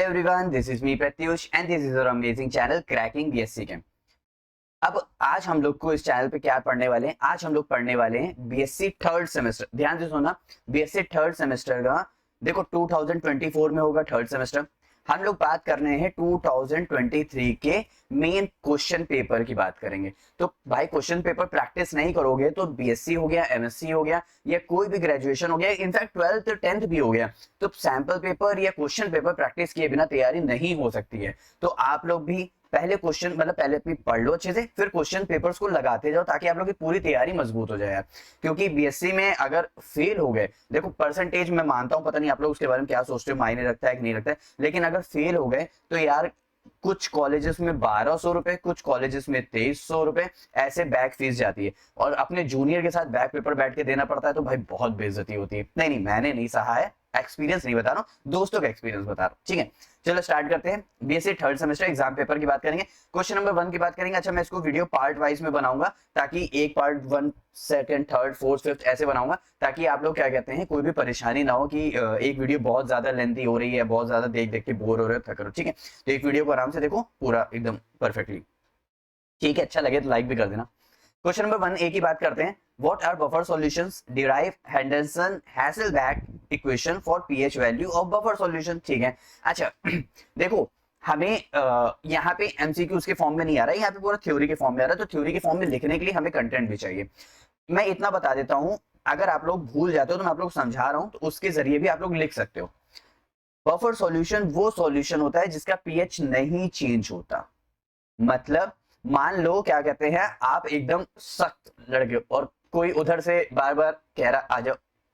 everyone, this is me Pratyush and this is our amazing channel Cracking BSc Chem। अब आज हम लोग को इस चैनल पे क्या पढ़ने वाले हैं? आज हम लोग पढ़ने वाले हैं बीएससी थर्ड सेमेस्टर। ध्यान से सुनना, बीएससी थर्ड सेमेस्टर का देखो 2024 में होगा थर्ड सेमेस्टर। हम लोग बात कर रहे हैं 2023 के मेन क्वेश्चन पेपर की बात करेंगे। तो भाई क्वेश्चन पेपर प्रैक्टिस नहीं करोगे तो बीएससी हो गया, एमएससी हो गया या कोई भी ग्रेजुएशन हो गया, इनफैक्ट 12th 10th भी हो गया, तो सैंपल पेपर या क्वेश्चन पेपर प्रैक्टिस किए बिना तैयारी नहीं हो सकती है। तो आप लोग भी पहले क्वेश्चन पहले अपनी पढ़ लो अच्छे से, फिर क्वेश्चन पेपर्स को लगाते जाओ ताकि आप लोग की पूरी तैयारी मजबूत हो जाए यार। क्योंकि बीएससी में अगर फेल हो गए, देखो परसेंटेज मैं मानता हूं, पता नहीं आप लोग उसके बारे में क्या सोचते हो, मायने रखता है कि नहीं रखता है, लेकिन अगर फेल हो गए तो यार कुछ कॉलेजेस में 1200 रुपए, कुछ कॉलेजेस में 2300 रुपए ऐसे बैक फीस जाती है, और अपने जूनियर के साथ बैक पेपर बैठ के देना पड़ता है, तो भाई बहुत बेइज्जती होती है। नहीं मैंने नहीं सहा है, एक्सपीरियंस नहीं बता रहा हूं, दोस्तों का एक्सपीरियंस बता रहा हूं। ठीक है, चलो स्टार्ट करते हैं। BSc third semester exam paper की बात करेंगे, क्वेश्चन नंबर 1 की बात करेंगे। अच्छा, मैं इसको वीडियो पार्ट वाइज में बनाऊंगा ताकि एक part 1 second third fourth fifth ऐसे बनाऊंगा, ताकि आप लोग क्या कहते हैं कोई भी परेशानी ना हो कि एक वीडियो बहुत ज्यादा लेंथी हो रही है, बहुत ज्यादा देख देख के बोर हो रहे हो, थक रहे हो। ठीक है, तो एक वीडियो को आराम से देखो पूरा एकदम परफेक्टली। ठीक है, अच्छा लगे तो लाइक भी कर देना। क्वेश्चन नंबर 1 की बात करते हैं। What are buffer solutions? Derive Henderson-Hasselbalch equation for pH value of buffer solution। ठीक है, अच्छा देखो हमें यहाँ पे एमसीक्यूज के फॉर्म में नहीं आ रहा है, यहाँ पे पूरा थ्योरी के फॉर्म में आ रहा है, तो थ्योरी के फॉर्म में लिखने के लिए हमें कंटेंट भी चाहिए। मैं इतना बता देता हूँ, अगर आप लोग भूल जाते हो तो मैं आप लोग समझा रहा हूँ, तो उसके जरिए भी आप लोग लिख सकते हो। बफर सॉल्यूशन वो सॉल्यूशन होता है जिसका पीएच नहीं चेंज होता। मतलब मान लो क्या कहते हैं, आप एकदम सख्त लड़के और कोई उधर से बार बार कह रहा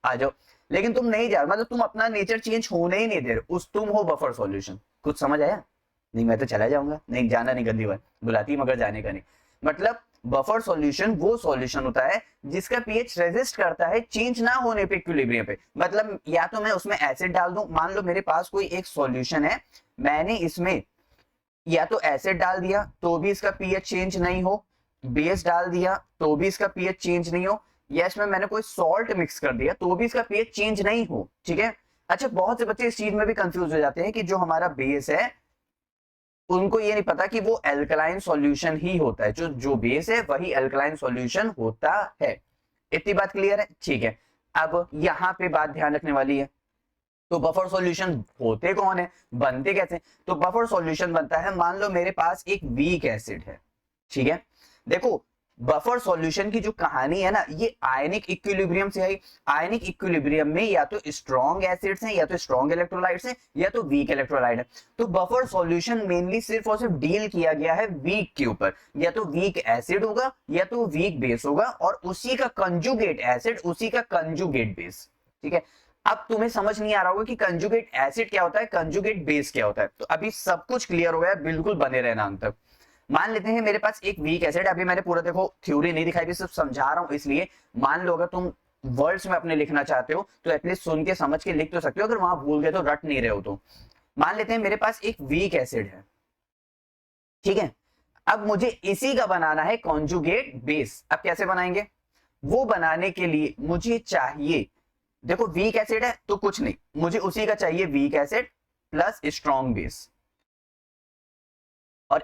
आ जाओ, लेकिन तुम नहीं जा रहे, मतलब तुम अपना नेचर चेंज होने ही नहीं दे रहे, उस तुम हो बफर सॉल्यूशन। कुछ समझ आया? नहीं मैं तो चला जाऊंगा, नहीं जाना नहीं, गंदी बात बुलाती मगर जाने का नहीं। मतलब बफर सॉल्यूशन वो सॉल्यूशन होता है जिसका पीएच रेजिस्ट करता है चेंज ना होने पे, इक्विलिब्रियम पे। मतलब या तो मैं उसमें एसिड डाल दूं, मान लो मेरे पास कोई एक सॉल्यूशन है, मैंने इसमें या तो एसिड डाल दिया तो भी इसका पीएच चेंज नहीं हो, बेस डाल दिया तो भी इसका पीएच चेंज नहीं हो, या इसमें मैंने कोई सॉल्ट मिक्स कर दिया तो भी इसका पीएच चेंज नहीं हो। ठीक है, अच्छा बहुत से बच्चे इस चीज में भी कंफ्यूज हो जाते हैं कि जो हमारा बेस है उनको ये नहीं पता कि वो एल्कलाइन सॉल्यूशन ही होता है, जो बेस है वही एल्कलाइन सॉल्यूशन होता है। इतनी बात क्लियर है? ठीक है, अब यहां पे बात ध्यान रखने वाली है। तो बफर सॉल्यूशन होते कौन है, बनते कैसे? तो बफर सॉल्यूशन बनता है, मान लो मेरे पास एक वीक एसिड है। ठीक है, देखो बफर सॉल्यूशन की जो कहानी है ना, ये आयनिक इक्विलिब्रियम से है। आयनिक इक्विलिब्रियम में या तो स्ट्रॉन्ग एसिड्स हैं, या तो स्ट्रॉन्ग इलेक्ट्रोलाइट्स हैं, या तो वीक इलेक्ट्रोलाइट है। तो बफर सॉल्यूशन मेनली सिर्फ और सिर्फ डील किया गया है वीक के ऊपर, या तो वीक एसिड होगा या तो वीक बेस होगा, और उसी का कंजुगेट एसिड, उसी का कंजुगेट बेस। ठीक है, अब तुम्हें समझ नहीं आ रहा होगा कि कंजुगेट एसिड क्या होता है, कंजुगेट बेस क्या होता है, तो अभी सब कुछ क्लियर हो गया, बिल्कुल बने रहना अंत तक। मान लेते हैं मेरे पास एक वीक एसिड, अभी मैंने पूरा देखो थ्योरी नहीं दिखाई, सिर्फ समझा रहा हूं, इसलिए मान लो अगर तुम वर्ड्स में अपने लिखना चाहते हो तो एटलीस्ट सुन के समझ के लिख तो सकते हो, अगर वहां भूल गए तो रट नहीं रहे हो तो। मान लेते हैं मेरे पास एक वीक एसिड है। ठीक है, अब मुझे इसी का बनाना है कॉन्जुगेट बेस। अब कैसे बनाएंगे? वो बनाने के लिए मुझे चाहिए, देखो वीक एसिड है तो कुछ नहीं, मुझे उसी का चाहिए weak acid plus strong base, और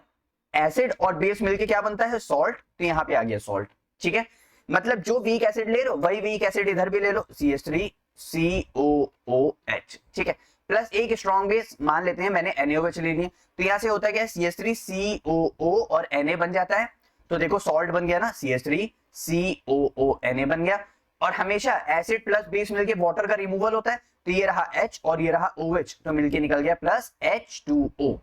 एसिड और बेस मिलके क्या बनता है, सॉल्ट। तो यहां पे आ गया सॉल्ट। ठीक है, मतलब जो वीक एसिड ले लो वही वीक एसिड इधर भी ले लो, CH3COOH। ठीक है, प्लस एक स्ट्रॉन्ग बेस, मान लेते हैं मैंने NaOH ले लिया, तो यहां से होता है क्या, CH3COO और Na बन जाता है। तो देखो सॉल्ट बन गया ना, CH3COONA बन गया। और हमेशा एसिड प्लस बेस मिलके वाटर का रिमूवल होता है, तो ये रहा H और ये रहा OH, तो मिलके निकल गया प्लस H2O।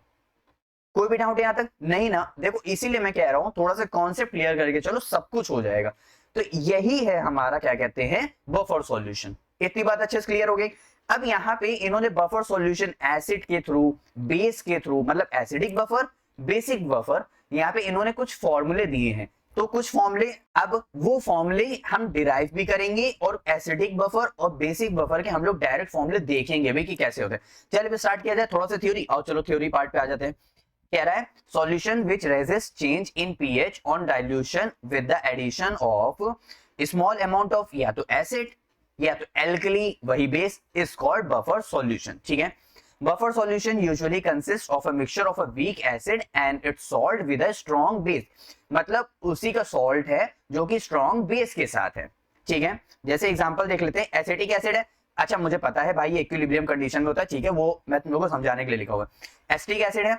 कोई भी डाउट यहां तक नहीं ना? देखो इसीलिए मैं कह रहा हूं थोड़ा सा कॉन्सेप्ट क्लियर करके चलो, सब कुछ हो जाएगा। तो यही है हमारा क्या कहते हैं बफर सॉल्यूशन। इतनी बात अच्छे से क्लियर हो गई। अब यहाँ पे इन्होंने बफर सॉल्यूशन एसिड के थ्रू, बेस के थ्रू, मतलब एसिडिक बफर, बेसिक बफर, यहाँ पे इन्होंने कुछ फॉर्मूले दिए हैं। तो कुछ फॉर्मूले, अब वो फॉर्मूले हम डिराइव भी करेंगे, और एसिडिक बफर और बेसिक बफर के हम लोग डायरेक्ट फॉर्मूले देखेंगे भी कि कैसे होते हैं। चलिए स्टार्ट किया जाए, थोड़ा सा थ्योरी, और चलो थ्योरी पार्ट पे आ जाते हैं। कह रहा है solution which resist change in pH on dilution with the addition of small amount of या तो एसिड या तो एल्कली, वही base, is called buffer solution. ठीक है, buffer solution usually consist of a mixture of a weak acid and its salt with a strong base, मतलब उसी का सॉल्ट है जो कि स्ट्रॉन्ग बेस के साथ है, ठीक है। जैसे एग्जांपल देख लेते हैं, एसिटिक एसिड है, अच्छा मुझे पता है भाई इक्विलिब्रियम कंडीशन में होता है, ठीक है, वो मैं तुम लोगों को समझाने के लिए लिखा हुआ है। एसिटिक एसिड है,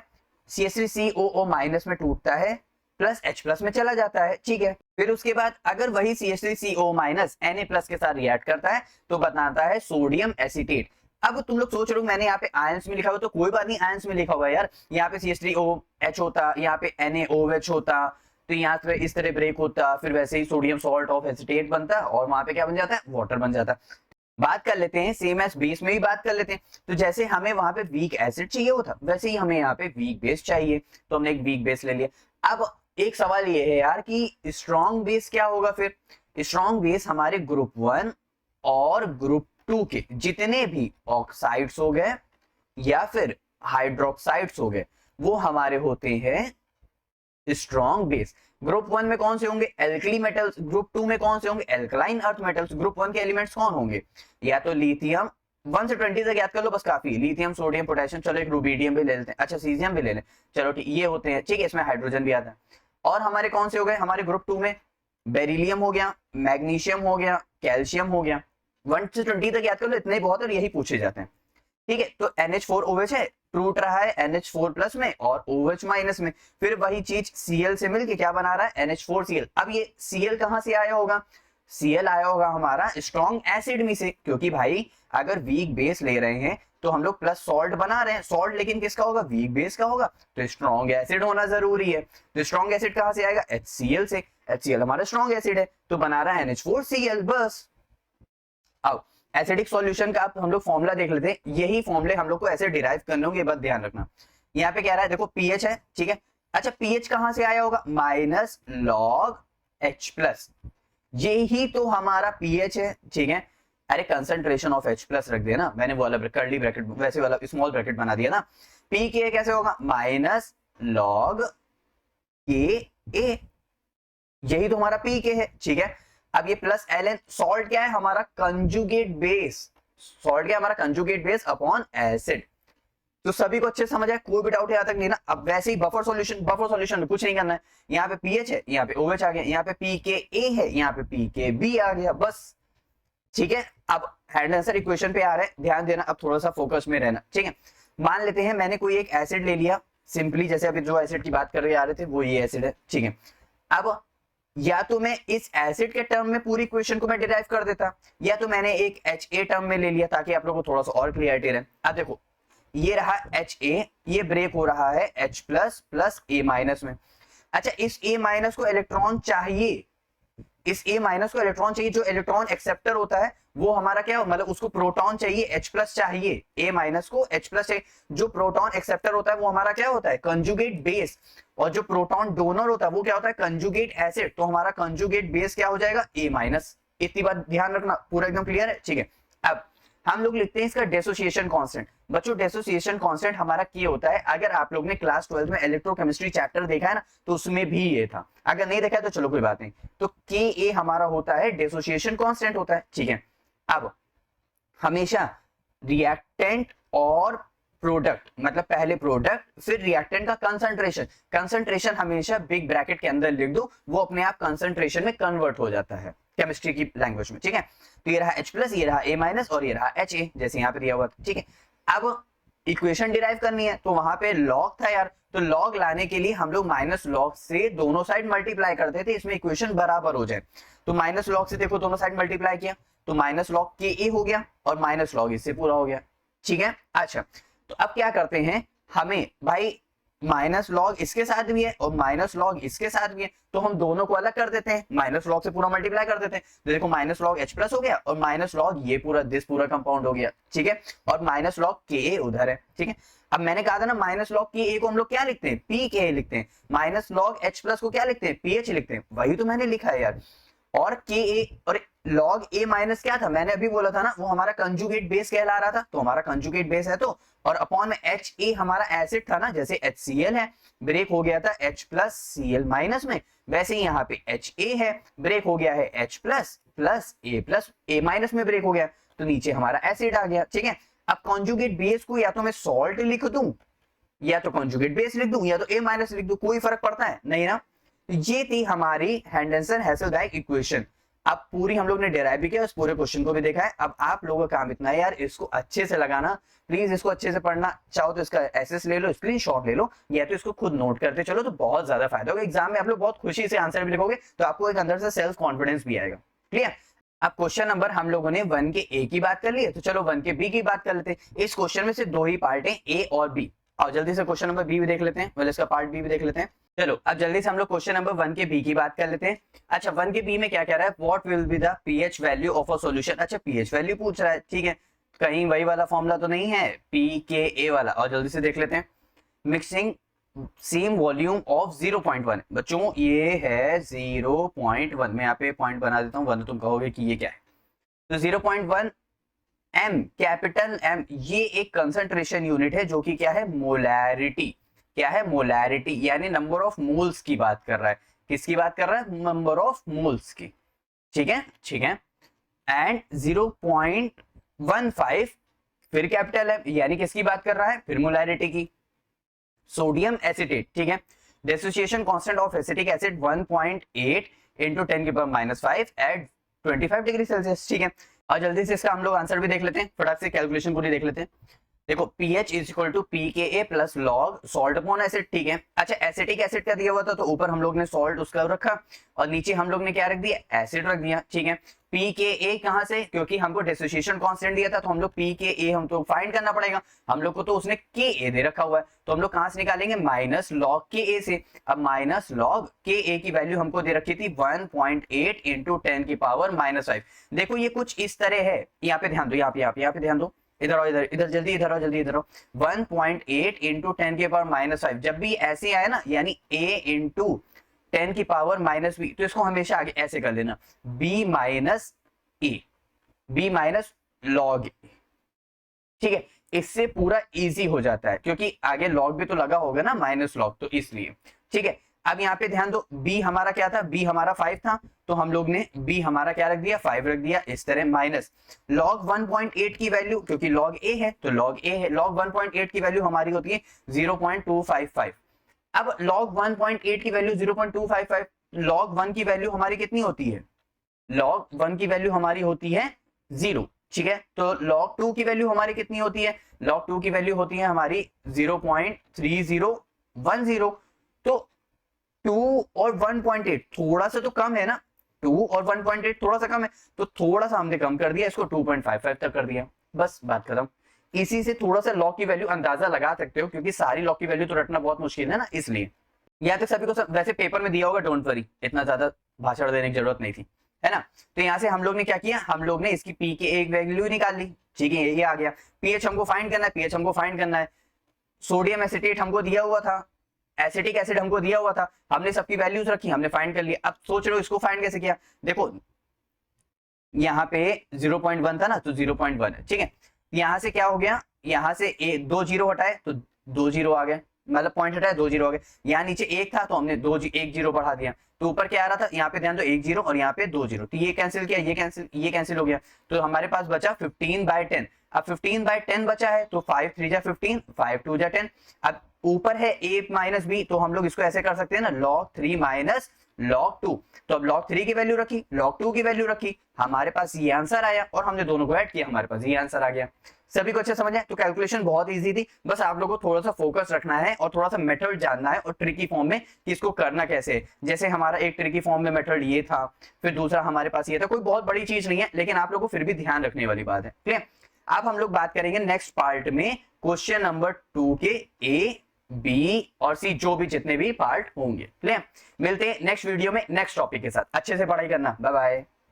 CH3COO माइनस में टूटता है, प्लस H प्लस में चला जाता है, ठीक है। फिर उसके बाद अगर वही CH3CO माइनस Na प्लस के साथ रिएक्ट करता है तो बनाता है सोडियम एसीटेट। अब तुम लोग सोच रहे हो मैंने यहाँ पे आयंस में लिखा हुआ, तो कोई बात नहीं, आयंस में लिखा हुआ है यार, यहाँ पे CH3OH होता, यहाँ पे NaOH होता, तो यहाँ पे इस तरह ब्रेक होता, फिर वैसे ही सोडियम सॉल्ट ऑफ एसीटेट बनता और वहां पे क्या बन जाता है, वाटर बन जाता। बात कर लेते हैं सेम एज बेस में ही बात कर लेते हैं, तो जैसे हमें वहां पे वीक एसिड चाहिए होता वैसे ही हमें यहाँ पे वीक बेस चाहिए, तो हमने एक वीक बेस ले लिया। अब एक सवाल ये है यार कि स्ट्रॉन्ग बेस क्या होगा, फिर स्ट्रॉन्ग बेस हमारे ग्रुप 1 और ग्रुप 2 के जितने भी ऑक्साइड्स हो गए या फिर हाइड्रोक्साइड्स हो गए वो हमारे होते हैं स्ट्रॉन्ग बेस। ग्रुप 1 में कौन से होंगे, एल्कली मेटल्स, ग्रुप 2 में कौन से होंगे, एल्कलाइन अर्थ मेटल्स। ग्रुप 1 के एलिमेंट्स कौन होंगे, या तो लिथियम, 1 से 20 तक याद कर लो बस काफी, लिथियम, सोडियम, पोटेशियम, चलो एक रुबिडियम भी ले लेते हैं, अच्छा सीजियम भी ले लें, चलो ठीक, ये होते हैं, ठीक है, इसमें हाइड्रोजन भी आता है। और हमारे कौन से हो गए, हमारे ग्रुप 2 में बेरिलियम हो गया, मैग्नीशियम हो गया, कैल्शियम हो गया, 1 से 20 तक याद कर लो, इतने बहुत और यही पूछे जाते हैं, ठीक है। तो NH4OH है, टूट रहा है NH4 प्लस में और OH माइनस में, फिर वही चीज Cl से मिलके क्या बना रहा है, NH4Cl। अब ये Cl कहां से आया होगा, Cl आया होगा हमारा स्ट्रॉन्ग एसिड में से, क्योंकि भाई अगर वीक बेस ले रहे हैं तो हम लोग प्लस सॉल्ट बना रहे हैं, सॉल्ट लेकिन किसका होगा, वीक बेस का होगा, तो स्ट्रॉन्ग एसिड होना जरूरी है। तो स्ट्रॉन्ग एसिड कहां से आएगा, HCl से, HCl हमारा स्ट्रॉन्ग एसिड है तो बना रहा है NH4Cl बस। अब एसिडिक सॉल्यूशन का हम लोग फॉर्मूला देख लेते हैं, यही फॉर्मूले हम लोग को ऐसे डिराइव करने होंगे, बात ध्यान रखना। यहाँ पे कह रहा है देखो पीएच है, ठीक है, अच्छा पीएच कहां से आया होगा, माइनस लॉग H प्लस, यही तो हमारा पीएच है, ठीक है। अरे कंसंट्रेशन ऑफ H प्लस रख दिया ना मैंने, वो वाला कर्ली ब्रैकेट वैसे वाला स्मॉल ब्रैकेट बना दिया ना, पी के कैसे होगा, माइनस लॉग के ए, यही तो हमारा पी के है, ठीक है। अब ये प्लस Ln, सॉल्ट क्या है हमारा, कंजुगेट बेस, सॉल्ट क्या है हमारा, कंजुगेट बेस अपॉन एसिड। तो सभी को अच्छे समझ आया, कोई भी डाउट यहाँ तक नहीं ना। अब वैसे ही बफर सॉल्यूशन में कुछ नहीं करना है, यहाँ पे पीएच है, यहाँ पे OH आ गया, यहाँ पे pKa है, यहाँ पे pKb आ गया, बस, ठीक है। अब हैंड आंसर इक्वेशन पे आ रहे हैं, ध्यान देना, अब थोड़ा सा फोकस में रहना, ठीक है। मान लेते हैं मैंने कोई एक एसिड ले लिया, सिंपली जैसे अभी जो एसिड की बात कर रहे आ रहे थे वो ये एसिड है, ठीक है। अब या तो मैं इस एसिड के टर्म में पूरी इक्वेशन को मैं डिराइव कर देता, या तो मैंने एक Ha टर्म में ले लिया ताकि आप लोगों को थोड़ा सा और क्लियरिटी रहे। अब देखो ये रहा Ha, ये ब्रेक हो रहा है H plus plus A minus में, अच्छा इस A माइनस को इलेक्ट्रॉन चाहिए, इस A माइनस को इलेक्ट्रॉन चाहिए, जो इलेक्ट्रॉन एक्सेप्टर होता है वो हमारा क्या, मतलब उसको प्रोटॉन चाहिए, H प्लस चाहिए, A माइनस को H प्लस चाहिए, जो प्रोटॉन एक्सेप्टर होता है वो हमारा क्या होता है, कंजुगेट बेस, और जो प्रोटॉन डोनर होता है वो क्या होता है, कंजुगेट एसिड, तो हमारा कंजुगेट बेस क्या हो जाएगा, A माइनस। इतनी बात ध्यान रखना, पूरा एकदम क्लियर है, ठीक है। अब हम लोग लिखते हैं इसका डेसोसिएशन कांस्टेंट। बच्चों डेसोसिएशन कांस्टेंट हमारा क्या होता है, अगर आप लोग ने क्लास 12 में इलेक्ट्रोकेमिस्ट्री चैप्टर देखा है ना तो उसमें भी ये था, अगर नहीं देखा है तो चलो कोई बात नहीं, तो Ka हमारा होता है डेसोसिएशन कांस्टेंट होता है, ठीक है। अब हमेशा रिएक्टेंट और प्रोडक्ट, मतलब पहले प्रोडक्ट फिर रिएक्टेंट का कंसंट्रेशन हमेशा बिग ब्रैकेट के अंदर लिख दो, वो अपने आप कंसंट्रेशन में कन्वर्ट हो जाता है केमिस्ट्री की लैंग्वेज में, ठीक है। तो ये रहा H प्लस, ये रहा A माइनस और ये रहा Ha, जैसे यहाँ पे दिया हुआ था, ठीक है। अब इक्वेशन डिराइव करनी है तो वहां पे लॉग था यार, तो लॉग लाने के लिए हम लोग माइनस लॉग से दोनों साइड मल्टीप्लाई करते थे, इसमें इक्वेशन बराबर हो जाए, तो माइनस लॉग से देखो दोनों साइड मल्टीप्लाई किया तो माइनस लॉग Ka हो गया और माइनस लॉग इससे पूरा हो गया, ठीक है। अच्छा तो अब क्या करते हैं, हमें भाई माइनस लॉग इसके साथ भी है और माइनस लॉग इसके साथ भी है, तो हम दोनों को अलग कर देते हैं, माइनस लॉग से पूरा मल्टीप्लाई कर देते हैं, तो देखो माइनस लॉग H प्लस हो गया और माइनस लॉग ये पूरा पूरा कंपाउंड हो गया, ठीक है, और माइनस लॉग Ka उधर है, ठीक है। अब मैंने कहा था ना माइनस लॉग Ka को हम लोग क्या लिखते हैं, pKa लिखते हैं, माइनस लॉग H प्लस को क्या लिखते हैं, pH लिखते हैं, वही तो मैंने लिखा है यार। और Ka और लॉग A माइनस क्या था, मैंने अभी बोला था ना वो हमारा कंजुगेट बेस कहला रहा था, तो हमारा कंजुगेट बेस है तो, और अपॉन में Ha हमारा एसिड था ना, जैसे HCl है, ब्रेक हो गया था H प्लस Cl माइनस में, वैसे ही यहाँ पे Ha है, ब्रेक हो गया है H plus plus A plus A minus में ब्रेक हो गया, तो नीचे हमारा एसिड आ गया, ठीक है। अब कॉन्जुगेट बेस को या तो मैं सॉल्ट लिख दूं या तो कॉन्जुगेट बेस लिख दूं या तो A माइनस लिख दूं, कोई फर्क पड़ता है नहीं ना। ये थी हमारी हेंडरसन हेसलबाइक इक्वेशन। अब पूरी हम लोग ने डेराइव भी किया, उस पूरे क्वेश्चन को भी देखा है। अब आप लोगों का काम इतना है यार, इसको अच्छे से लगाना, प्लीज इसको अच्छे से पढ़ना। चाहो तो इसका एसएस ले लो, स्क्रीनशॉट ले लो, या तो इसको खुद नोट करते चलो, तो बहुत ज्यादा फायदा होगा। एग्जाम में आप लोग बहुत खुशी से आंसर भी लिखोगे, तो आपको एक अंदर से सेल्फ कॉन्फिडेंस भी आएगा। क्लियर। अब क्वेश्चन नंबर हम लोगों ने 1 के ए की बात कर ली है, तो चलो 1 के बी की बात कर लेते हैं। इस क्वेश्चन में से दो ही पार्ट है, ए और बी। और जल्दी से क्वेश्चन नंबर बी भी देख लेते हैं, मतलब इसका पार्ट बी भी देख लेते हैं। चलो अब जल्दी से हम लोग क्वेश्चन नंबर 1 के बी की बात कर लेते हैं। अच्छा 1 के बी में क्या कह रहा है, what will be the pH value of a solution. अच्छा पीएच वैल्यू पूछ रहा है, ठीक है, कहीं वही वाला फॉर्मूला तो नहीं है पी के ए वाला। और जल्दी से देख लेते हैं, मिक्सिंग सेम वॉल्यूम ऑफ 0.1। बच्चों ये है 0.1, मैं यहाँ पे पॉइंट बना देता हूँ, वरना तुम कहोगे कि ये क्या है। तो 0.1 एम, कैपिटल एम, ये एक कंसंट्रेशन यूनिट है जो कि क्या है, मोलैरिटी। क्या है, मोलैरिटी, यानी नंबर ऑफ मोल्स की बात कर रहा है। किसकी बात कर रहा है, नंबर ऑफ मोल्स की। ठीक है, ठीक है। एंड 0.15 फिर कैपिटल एम, यानी किसकी बात कर रहा है, फिर मोलैरिटी की। सोडियम एसिटेट, ठीक है, dissociation constant of acetic acid 1.8 into 10 की पावर -5 एट 25 डिग्री सेल्सियस। ठीक है, और जल्दी से इसका हम लोग आंसर भी देख लेते हैं, फटाक से कैलकुलेशन पूरी देख लेते हैं। देखो pH is equal to pKa plus log salt upon acid. ठीक है, अच्छा एसिटिक एसिड का दिया हुआ था, तो ऊपर हम लोग ने सॉल्ट उसका रखा और नीचे हम लोग ने क्या रख दिया, एसिड रख दिया। ठीक है, pKa कहां से, क्योंकि हमको डिसोसिएशन कांस्टेंट दिया था, तो हम लोग pKa हम तो फाइंड करना पड़ेगा। हम लोग को तो उसने Ka दे रखा हुआ है, तो हम लोग कहां से निकालेंगे, माइनस लॉग Ka से। अब माइनस लॉग Ka की वैल्यू हमको दे रखी थी 1.8 इंटू 10 की पावर -5। देखो ये कुछ इस तरह है, यहाँ पे ध्यान दो, यहाँ पे ध्यान दो, इधर आओ, इधर जल्दी, इधर आओ जल्दी, इधर आओ। 1.8 इंटू 10 की पावर -5, जब भी ऐसे आए ना, यानी a इंटू 10 की पावर -b, तो इसको हमेशा आगे ऐसे कर लेना, b माइनस ए, b माइनस लॉग। ठीक है, इससे पूरा इजी हो जाता है, क्योंकि आगे लॉग भी तो लगा होगा ना, माइनस लॉग, तो इसलिए। ठीक है, अब यहाँ पे ध्यान दो, b हमारा क्या था, b हमारा 5 था, तो हम लोग ने b हमारा क्या रख दिया, 5 रख दिया, इस तरह माइनस log 1.8 की वैल्यू, क्योंकि log a है तो log a है, log 1.8 की वैल्यू हमारी होती है 0.255। अब log 1.8 की वैल्यू 0.255, log 1 की वैल्यू हमारी कितनी होती है, log 1 की वैल्यू हमारी होती है 0। ठीक है, तो log 2 की वैल्यू हमारी कितनी होती है, log 2 की वैल्यू होती है हमारी 0.3010। तो 2 और 1.8 थोड़ा सा तो कम है ना, 2 और 1.8 थोड़ा सा कम है, तो थोड़ा सा हमने कम कर दिया, इसको 2.55 तक कर दिया, बस बात खत्म। इसी से थोड़ा सा लॉग की वैल्यू अंदाजा लगा सकते हो, क्योंकि सारी लॉग की वैल्यू तो रटना बहुत मुश्किल है ना, इसलिए। यहाँ तक सभी को वैसे पेपर में दिया होगा, डोंट वरी, इतना ज्यादा भाषण देने की जरूरत नहीं थी, है ना। तो यहाँ से हम लोग ने क्या किया, हम लोग ने इसकी पी के एक वैल्यू निकाल ली। ठीक है, ये आ गया। पीएच हमको फाइंड करना है, पीएच हमको फाइंड करना है। सोडियम एसिटेट हमको दिया हुआ था, एसिटिक एसिड हमको दिया हुआ था, हमने सबकी वैल्यूज रखी, हमने फाइंड कर लिया। अब सोच रहे हो इसको फाइंड कैसे किया, देखो यहाँ पे 0.1 था ना, तो 0.1 है। ठीक है, यहाँ से क्या हो गया, यहाँ से 2 जीरो हटाए तो 2 जीरो आ गए, मतलब पॉइंट हटाए 2 जीरो आ गए। यहाँ नीचे 1 था तो हमने 1 जीरो बढ़ा दिया, तो ऊपर क्या आ रहा था, यहाँ पे ध्यान दो 1 जीरो और यहाँ पे 2 जीरो, तो ये कैंसिल किया, ये कैंसिल हो गया, तो हमारे पास बचा 15/10। अब 15/10 बचा है, तो 5 3 जा 15, 5 2 जा 10। अब ऊपर है a माइनस बी, तो हम लोग इसको ऐसे कर सकते हैं ना, log 3 माइनस log 2। तो अब log 3 की वैल्यू रखी, log 2 की वैल्यू रखी, हमारे पास ये आंसर आया, और हमने दोनों को ऐड किया, हमारे पास ये आंसर आ गया। सभी को अच्छे समझ आए, तो कैलकुलेशन बहुत इजी थी, बस आप लोगों को थोड़ा सा फोकस रखना है और थोड़ा सा मेथड जानना है, और ट्रिकी फॉर्म में कि इसको करना कैसे है। जैसे हमारा एक ट्रिकी फॉर्म में मेथड ये था, फिर दूसरा हमारे पास ये था, कोई बहुत बड़ी चीज नहीं है, लेकिन आप लोगों को फिर भी ध्यान रखने वाली बात है। क्लियर। अब हम लोग बात करेंगे नेक्स्ट पार्ट में, क्वेश्चन नंबर 2 के ए बी और सी, जो भी जितने भी पार्ट होंगे। क्लियर। मिलते हैं नेक्स्ट वीडियो में नेक्स्ट टॉपिक के साथ, अच्छे से पढ़ाई करना, बाय बाय।